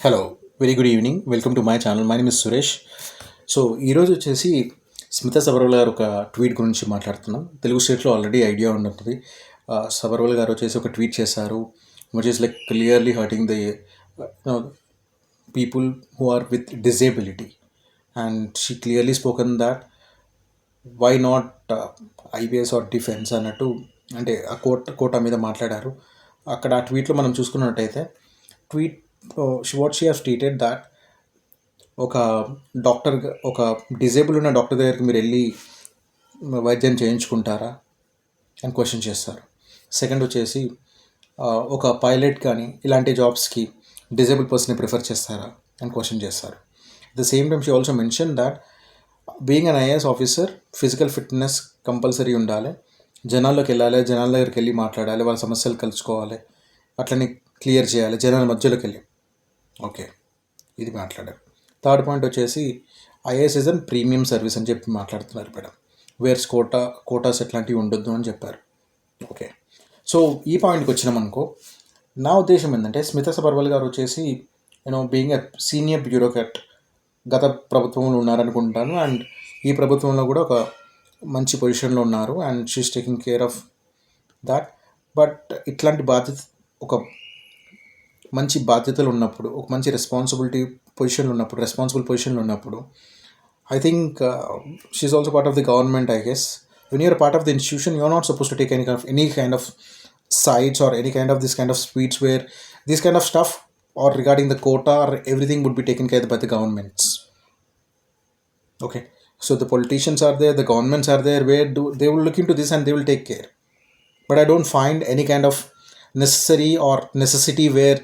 Hello, very good evening. Welcome to my channel. My name is Suresh. So ఈరోజు వచ్చేసి స్మితా సబర్వాల్ గారు ఒక ట్వీట్ గురించి మాట్లాడుతున్నాం. తెలుగు స్టేట్లో ఆల్రెడీ ఐడియా ఉంటుంది. సబర్వాల్ గారు వచ్చేసి ఒక ట్వీట్ చేశారు which is like clearly hurting the people who are with disability. And she clearly spoken that why not IBS are defence అన్నట్టు, అంటే ఆ కోటా మీద మాట్లాడారు. అక్కడ ఆ ట్వీట్లో మనం చూసుకున్నట్టయితే tweet what she have stated that ఒక డాక్టర్, ఒక డిజేబుల్ ఉన్న డాక్టర్ దగ్గరికి మీరు వెళ్ళి వైద్యం చేయించుకుంటారా అని క్వశ్చన్ చేస్తారు. సెకండ్ వచ్చేసి ఒక పైలట్ కానీ ఇలాంటి జాబ్స్కి డిజేబుల్ పర్సన్ని ప్రిఫర్ చేస్తారా అని క్వశ్చన్ చేస్తారు. At the same time she also mention that being an IAS officer physical fitness compulsory ఉండాలి, జనాల్లోకి వెళ్ళాలి, జనాల దగ్గరికి వెళ్ళి మాట్లాడాలి, వాళ్ళ సమస్యలు కలుసుకోవాలి, అట్లని క్లియర్ చేయాలి జనాల మధ్యలోకి వెళ్ళి. ఓకే, ఇది మాట్లాడారు. థర్డ్ పాయింట్ వచ్చేసి IAS is an premium service అని చెప్పి మాట్లాడుతున్నారు మేడం. వేర్స్ కోటాస్ ఎట్లాంటివి ఉండొద్దు అని చెప్పారు. ఓకే, సో ఈ పాయింట్కి వచ్చినామనుకో, నా ఉద్దేశం ఏంటంటే స్మితా సబర్వాల్ గారు వచ్చేసి బీయింగ్ ఎ సీనియర్ బ్యూరోక్రాట్ గత ప్రభుత్వంలో ఉన్నారనుకుంటాను. అండ్ ఈ ప్రభుత్వంలో కూడా ఒక మంచి పొజిషన్లో ఉన్నారు. And she's taking care of that. But ఇట్లాంటి బాధ్యత, ఒక మంచి బాధ్యతలు ఉన్నప్పుడు, ఒక మంచి రెస్పాన్సిబుల్ పొజిషన్లో ఉన్నప్పుడు I think she's also part of the government. I guess when you're part of the institution you are not suppose to take any kind of sides or any kind of this kind of speech where this kind of stuff or regarding the quota or everything would be taken care of by the governments. Okay, so the politicians are there, the governments are there, where they will look into this and they will take care. But I don't find any kind of necessary or necessity where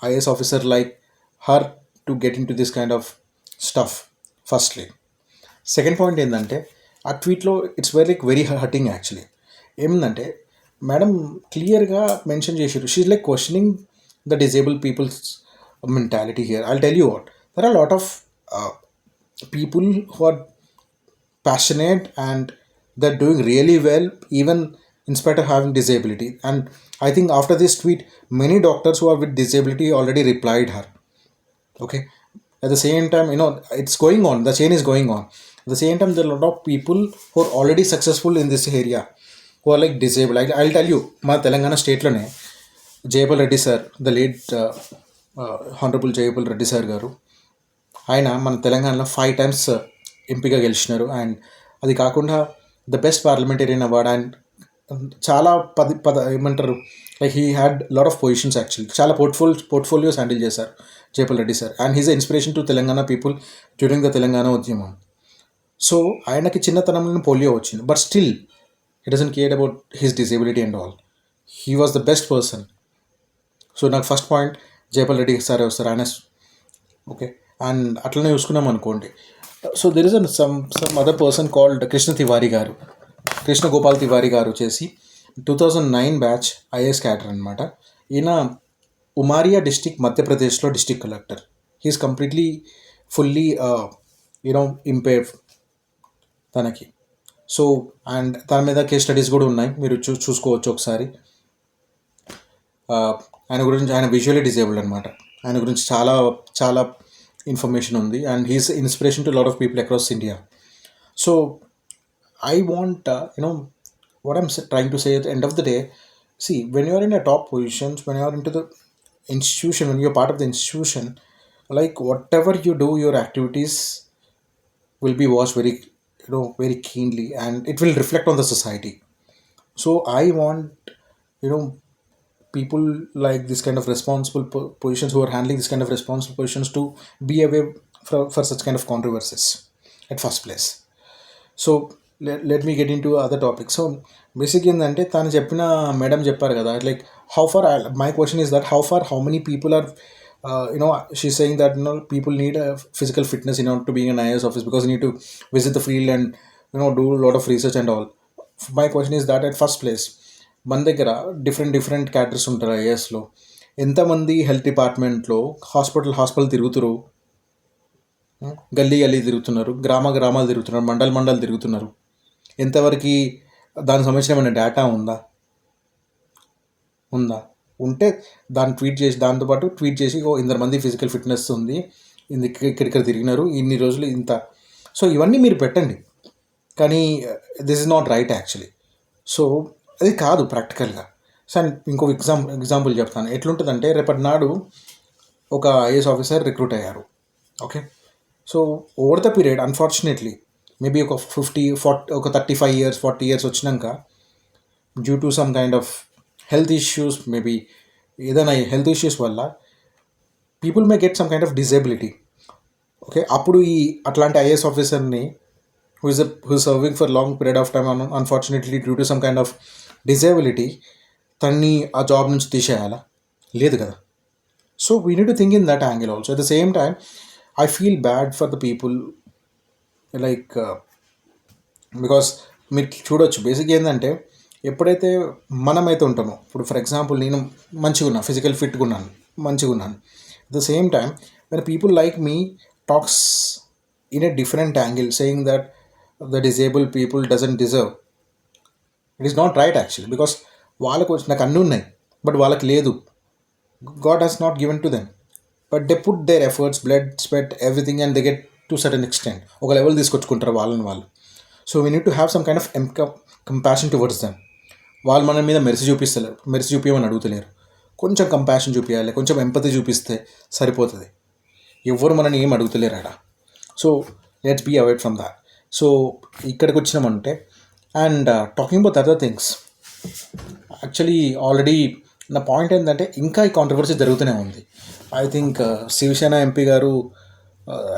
IAS officer like her to get into this kind of stuff. Firstly, second point ఏంటంటే ఆ ట్వీట్లో it's very hurting actually. ఏమిందంటే madam క్లియర్గా mention చేశారు, she like questioning the disable people's mentality here. I'll tell you what, there are lot of people who are passionate and they're doing really well even in spite of having disability. And I think after this tweet many doctors who are with disability already replied her. Okay, at the same time it's going on, the chain is going on. At the same time there are a lot of people who are already successful in this area who are like disabled. I'll tell you, మా తెలంగాణ స్టేట్లోనే Jaipal Reddy sir, the late honourable Jaipal Reddy sir garu, ఆయన మన తెలంగాణలో 5 times ఎంపీగా గెలిచినారు. And అది కాకుండా the best parliamentarian award. And చాలా ఏమంటారు, like he had lot of positions actually. చాలా పోర్ట్ఫోలియోస్ హ్యాండిల్ చేశారు Jaipal Reddy sir. And he's inspiration to Telangana people during the Telangana ఉద్యమం. సో ఆయనకి చిన్నతనంలో పోలియో వచ్చింది, but still he doesn't care about his disability and all. He was the best person. So నాకు first point Jaipal Reddy సారే వస్తారు ఆయన. ఓకే, అండ్ అట్లనే చూసుకున్నాం అనుకోండి, so there is some other person called Krishna Gopal Tiwari garu వచ్చేసి 2009 బ్యాచ్ ఐఏఎస్ క్యాడర్ అనమాట. ఈయన ఉమారియా డిస్టిక్ మధ్యప్రదేశ్లో district collector. He's completely fully impaired తనకి. సో అండ్ దాని మీద కేస్ స్టడీస్ కూడా ఉన్నాయి, మీరు చూసుకోవచ్చు ఒకసారి. ఆయన విజువల్లీ డిజేబుల్డ్ అనమాట. ఆయన గురించి చాలా చాలా ఇన్ఫర్మేషన్ ఉంది. And he's inspiration to lot of people across India. So I want what I'm trying to say at the end of the day, see, when you are in a top positions, when you are into the institution, when you're part of the institution, like whatever you do, your activities will be watched very keenly and it will reflect on the society. So I want people like this kind of responsible positions who are handling this kind of responsible positions to be away for such kind of controversies at first place. So let me get into other topics. So basic ఏంటంటే తను చెప్పిన madam చెప్పారు కదా, like how far, my question is that how many people are she's saying that people need a physical fitness in order to be an IAS office because you need to visit the field and do a lot of research and all. My question is that at first place మన దగ్గర different క్యాటర్స్ ఉంటారు ఐఏఎస్లో. ఎంతమంది health డిపార్ట్మెంట్లో hospital తిరుగుతురు, గల్లీ తిరుగుతున్నారు, గ్రామాలు తిరుగుతున్నారు, మండలు తిరుగుతున్నారు. ఎంతవరకు దానికి సంబంధించిన ఏమైనా డేటా ఉందా? ఉంటే దాన్ని ట్వీట్ చేసి, దాంతోపాటు ట్వీట్ చేసి, ఓ ఇంతమంది ఫిజికల్ ఫిట్నెస్ ఉంది, ఇక్కడిక్కడ తిరిగినారు ఇన్ని రోజులు ఇంత, సో ఇవన్నీ మీరు పెట్టండి. కానీ this is not right actually. So అది కాదు ప్రాక్టికల్గా. సో ఇంకో ఎగ్జాంపుల్ చెప్తాను. ఎట్లుంటుందంటే, రేపటి నాడు ఒక ఐఏఎస్ ఆఫీసర్ రిక్రూట్ అయ్యారు. Okay, so over the period unfortunately maybe ఒక 40 ఒక 35 years 40 years వచ్చినాక, due to some kind of health issues, maybe ఏదైనా హెల్త్ ఇష్యూస్ వల్ల people may get some kind of disability. Okay, అప్పుడు అట్లాంటి ఐఏఎస్ ఆఫీసర్ని who is serving for long period of time, unfortunately due to some kind of disability, తన్ని ఆ job నుంచి తీసేయాలా? లేదు కదా. So we need to think in that angle also. At the same time I feel bad for the people, like because మీరు చూడొచ్చు, basic ఏంటంటే ఎప్పుడైతే మనమైతే ఉంటామో, ఇప్పుడు ఫర్ ఎగ్జాంపుల్ నేను మంచిగా ఉన్నాను, ఫిజికల్ ఫిట్గా ఉన్నాను, మంచిగా ఉన్నాను. At the same time when people like me talks in a different angle saying that the disabled people doesn't deserve, it is not right actually, because వాళ్ళకు నాకు అన్నీ ఉన్నాయి బట్ వాళ్ళకి లేదు. God has not given to them, but they put their efforts, blood, sweat, everything, and they get to certain extent ఒక level తీసుకొచ్చుకుంటారు వాళ్ళని వాళ్ళు. So we need to have some kind of compassion towards them. వాళ్ళు మన మీద మెరిసి చూపిస్తలేరు, మెరిసి చూపించమని అడుగుతలేరు. కొంచెం కంపాషన్ చూపించాలి, కొంచెం ఎంపతి చూపిస్తే సరిపోతుంది. ఎవరు మనని ఏం అడుగుతలేరు అక్కడ. So let's be avoid from that. So ఇక్కడికి వచ్చినామంటే, and talking about other things, actually already నా పాయింట్ ఏంటంటే ఇంకా ఈ కాంట్రవర్సీ జరుగుతూనే ఉంది. I think Shiv Sena MP garu,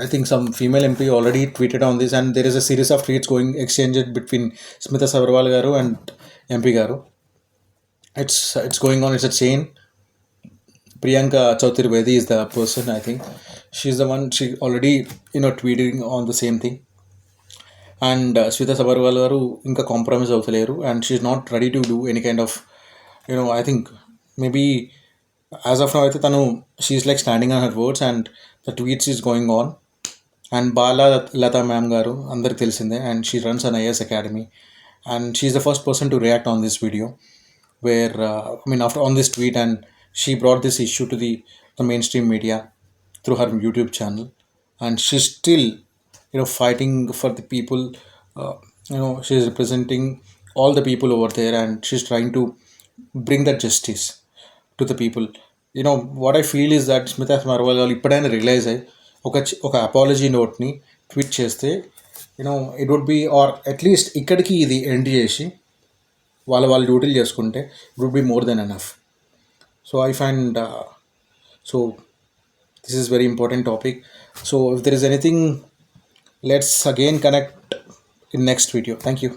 I think some female MP already tweeted on this, and there is a series of tweets exchanged between Smita Savarwal garu and MP garu. It's going on. It's a chain. Priyanka Chaturvedi is the person. I think she's the one. She already tweeting on the same thing. And Smita Savarwal garu inka compromise avutaleru, and she's not ready to do any kind of I think maybe as of now tanu she's like standing on her words, and the tweets is going on. And Bala Lata ma'am garu andariki telisinde, and she runs an IAS academy, and she's the first person to react on this video, where after on this tweet, and she brought this issue to the mainstream media through her YouTube channel, and she's still fighting for the people. She's representing all the people over there, and she's trying to bring that justice to the people. What I feel is that Smita Savarwal garu ippadayana realize అయ్యి ఒక apology నోట్ని tweet చేస్తే, it would be, or at least ఇక్కడికి ఇది end చేసి వాళ్ళ డ్యూటీలు చేసుకుంటే it would be more than enough. So I find so this is very important topic. So if there is anything, let's again connect in next video. Thank you.